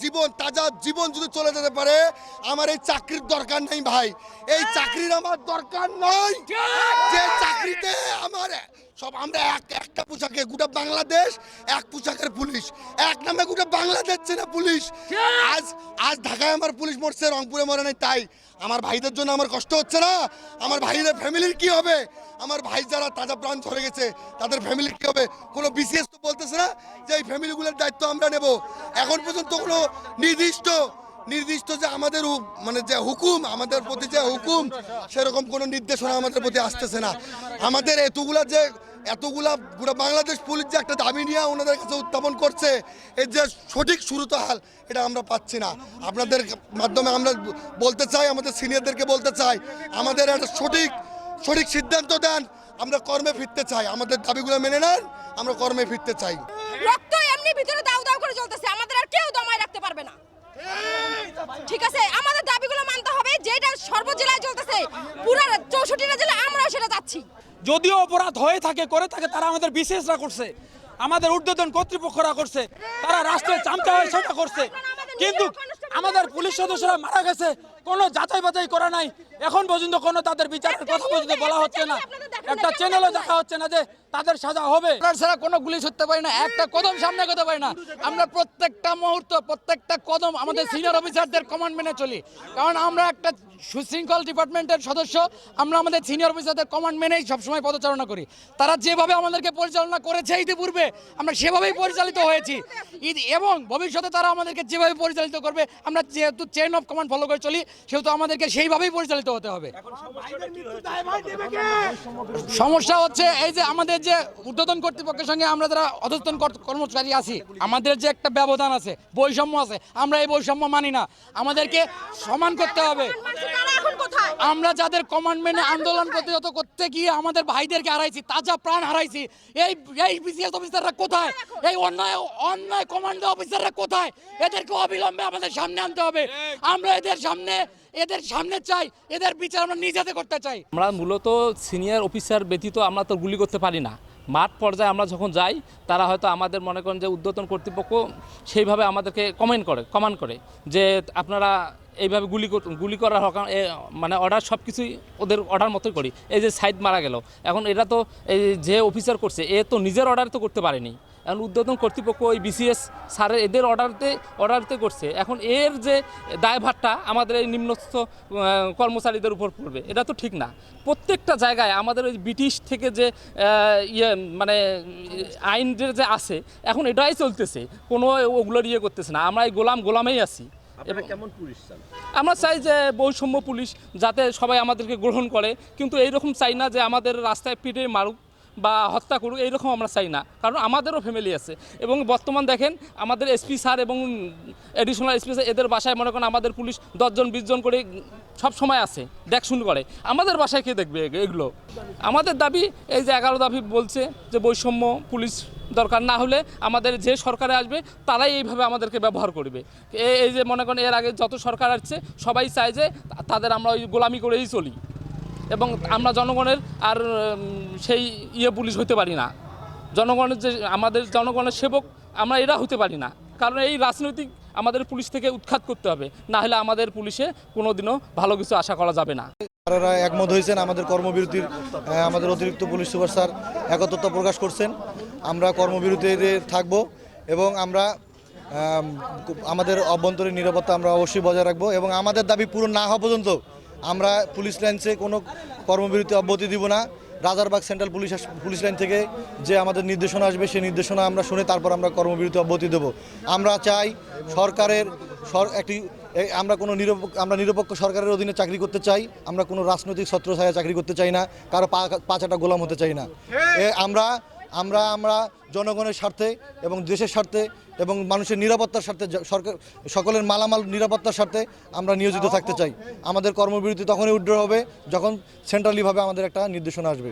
জীবন, তাজা জীবন যদি চলে যেতে পারে, আমার এই চাকরির দরকার নেই ভাই। এই চাকরির আমার দরকার নাই। যে চাকরিতে আমার সব আমরা একটা পোশাকে গোটা বাংলাদেশ এক পোশাকের পুলিশ, এক নামে গোটা বাংলাদেশ চেনা পুলিশ। আজ আজ ঢাকায় আমার পুলিশ মরছে, রংপুরে মরে নাই, তাই আমার ভাইদের জন্য আমার কষ্ট হচ্ছে না? আমার ভাইদের ফ্যামিলির কি হবে? আমার ভাই যারা তাজা প্রাণ ঝরে গেছে তাদের ফ্যামিলির কি হবে? কোনো বিসিএস তো বলতেছে না যে এই ফ্যামিলিগুলোর দায়িত্ব আমরা নেব। এখন পর্যন্ত কোনো নির্দিষ্ট যে আমাদের মানে যে হুকুম, আমাদের প্রতি যে হুকুম, সেরকম কোনো নির্দেশনা আমাদের প্রতি আসতেছে না। আমাদের এতগুলা পুরো বাংলাদেশ পুলিশ যে একটা দাবি নিয়ে ওনাদের কাছে উত্থাপন করছে, এর যে সঠিক শুরুতাহাল এটা আমরা পাচ্ছি না। আপনাদের মাধ্যমে আমরা বলতে চাই, আমাদের সিনিয়রদেরকে বলতে চাই, আমাদের একটা সঠিক সিদ্ধান্ত দেন। আমরা কর্মে ফিরতে চাই, আমাদের দাবিগুলো মেনে নেন, আমরা কর্মে ফিরতে চাই। রক্ত এমনি ভিতরে দাউ দাউ করে জ্বলতেছে, আমাদের আর কেউ দমায় রাখতে পারবে না। ঠিক আছে, আমাদের দাবিগুলো মানতে হবে। যেটা সর্বজেলায় চলতেছে, পুরো 64টা জেলায় আমরাও সেটা যাচ্ছি। যদিও অপরাধ হয়ে থাকে করে থাকে, তারা আমাদের বিশেষরা করছে, আমাদের ঊর্ধ্বতন কর্তৃপক্ষরা করছে, তারা রাষ্ট্রের চামচা হয়ে সেটা করছে। কিন্তু আমাদের পুলিশ সদস্যরা মারা গেছে, কোনো যাচাই বাছাই করা নাই, এখন পর্যন্ত কোনো তাদের বিচারের কথা পর্যন্ত বলা হচ্ছে না। একটা চ্যানেলও দেখা হচ্ছে না যে তাদের সাজা হবে। ছাড়া কোনো গুলি ছুটতে পারি না, একটা কদম সামনে এগোতে পারি না। আমরা প্রত্যেকটা মুহূর্ত, প্রত্যেকটা কদম আমাদের সিনিয়র অফিসারদের কমান্ড মেনে চলি, কারণ আমরা একটা সুশৃঙ্খল ডিপার্টমেন্টের সদস্য। আমরা আমাদের সিনিয়র অফিসারদের কমান্ড মেনেই সবসময় পদচারণা করি। তারা যেভাবে আমাদেরকে পরিচালনা করেছে ইতিপূর্বে, আমরা সেভাবেই পরিচালিত হয়েছি, এবং ভবিষ্যতে তারা আমাদেরকে যেভাবে পরিচালিত করবে, আমরা যেহেতু চেইন অফ কমান্ড ফলো করে চলি, সেহেতু আমাদেরকে সেইভাবেই পরিচালিত হতে হবে। সমস্যা হচ্ছে এই যে আমাদের যে ঊর্ধ্বতন কর্তৃপক্ষের সঙ্গে আমরা যারা অধস্তন কর্মচারী আছি, আমাদের যে একটা ব্যবধান আছে, বৈষম্য আছে, আমরা এই বৈষম্য মানি না। আমাদেরকে সমান করতে হবে। আমরা যাদের কমান্ডমেন্টে আন্দোলন করতে গিয়ে আমাদের ভাইদেরকে হারাইছি, তাজা প্রাণ হারাইছি, এই বিসিএস অফিসাররা কোথায়? এই অন্যায় কমান্ডো অফিসাররা কোথায়? এদেরকে অবিলম্বে আমাদের সামনে আনতে হবে। আমরা এদের সামনে চাই, এদের বিচার আমরা নিজেতে করতে চাই। আমরা মূলত সিনিয়র অফিসার ব্যতীত আমরা তো গুলি করতে পারি না। মাঠ পর্যায়ে আমরা যখন যাই, তারা হয়তো আমাদের মনে করেন যে ঊর্ধ্বতন কর্তৃপক্ষ সেইভাবে আমাদেরকে কমান্ড করে যে আপনারা এইভাবে গুলি করার মানে অর্ডার সব কিছুই ওদের অর্ডার মতোই করি। এই যে সাইদ মারা গেল, এখন এটা তো এই যে অফিসার করছে, এ তো নিজের অর্ডার তো করতে পারেনি। এখন ঊর্ধ্বতন কর্তৃপক্ষ ওই বিসিএস স্যারের এদের অর্ডারতে করছে। এখন এর যে দায়ভারটা আমাদের এই নিম্নস্থ কর্মচারীদের উপর পড়বে, এটা তো ঠিক না। প্রত্যেকটা জায়গায় আমাদের ওই ব্রিটিশ থেকে যে মানে আইনের যে আছে, এখন এটাই চলতেছে, কোনো ওগুলোর করতেছে না। আমরা এই গোলামেই আছি। এবং কেমন পুলিশ চান? আমরা চাই যে বৈষম্য পুলিশ, যাতে সবাই আমাদেরকে গ্রহণ করে, কিন্তু এইরকম চাই না যে আমাদের রাস্তায় পিটে মারুক বা হত্যা করুক, এইরকম আমরা চাই না, কারণ আমাদেরও ফ্যামিলি আছে। এবং বর্তমান দেখেন আমাদের এসপি স্যার এবং এডিশনাল এসপি স্যার, এদের বাসায় মনে করেন আমাদের পুলিশ 10 জন 20 জন করে সব সময় আছে, দেখশুন করে। আমাদের বাসায় কে দেখবে এগুলো? আমাদের দাবি এই যে 11 দাবি বলছে যে বৈষম্য পুলিশ দরকার, না হলে আমাদের যে সরকারে আসবে তারাই এইভাবে আমাদেরকে ব্যবহার করবে। এই যে মনে করেন এর আগে যত সরকার আসছে, সবাই চায় যে তাদের আমরা ওই গোলামি করেই চলি, এবং আমরা জনগণের আর সেই পুলিশ হতে পারি না। জনগণের যে আমাদের জনগণের সেবক, আমরা এরা হতে পারি না, কারণ এই রাজনৈতিক আমাদের পুলিশ থেকে উৎখাত করতে হবে, না হলে আমাদের পুলিশে কোনোদিনও ভালো কিছু আশা করা যাবে না। তারা একমত হয়েছেন আমাদের কর্মবিরতির। আমাদের অতিরিক্ত পুলিশ সুপার স্যার একত্রতা প্রকাশ করছেন। আমরা কর্মবিরতিতে থাকব এবং আমরা আমাদের অভ্যন্তরীণ নিরাপত্তা আমরা অবশ্যই বজায় রাখবো, এবং আমাদের দাবি পূরণ না হওয়া পর্যন্ত আমরা পুলিশ লাইন্সে কোনো কর্মবিরতি অব্যাহতি দিব না। রাজারবাগ সেন্ট্রাল পুলিশ লাইন থেকে যে আমাদের নির্দেশনা আসবে, সেই নির্দেশনা আমরা শুনে তারপর আমরা কর্মবিরতি অব্যাহতি দেব। আমরা চাই সরকারের আমরা নিরপেক্ষ সরকারের অধীনে চাকরি করতে চাই। আমরা কোনো রাজনৈতিক ছত্রছায়ায় চাকরি করতে চাই না, কারো পাঁচাটা গোলাম হতে চাই না। আমরা জনগণের স্বার্থে এবং দেশের স্বার্থে এবং মানুষের নিরাপত্তার স্বার্থে, সকলের মালামাল নিরাপত্তার স্বার্থে আমরা নিয়োজিত থাকতে চাই। আমাদের কর্মবিরতি তখনই উইথড্র হবে যখন সেন্ট্রালিভাবে আমাদের একটা নির্দেশনা আসবে।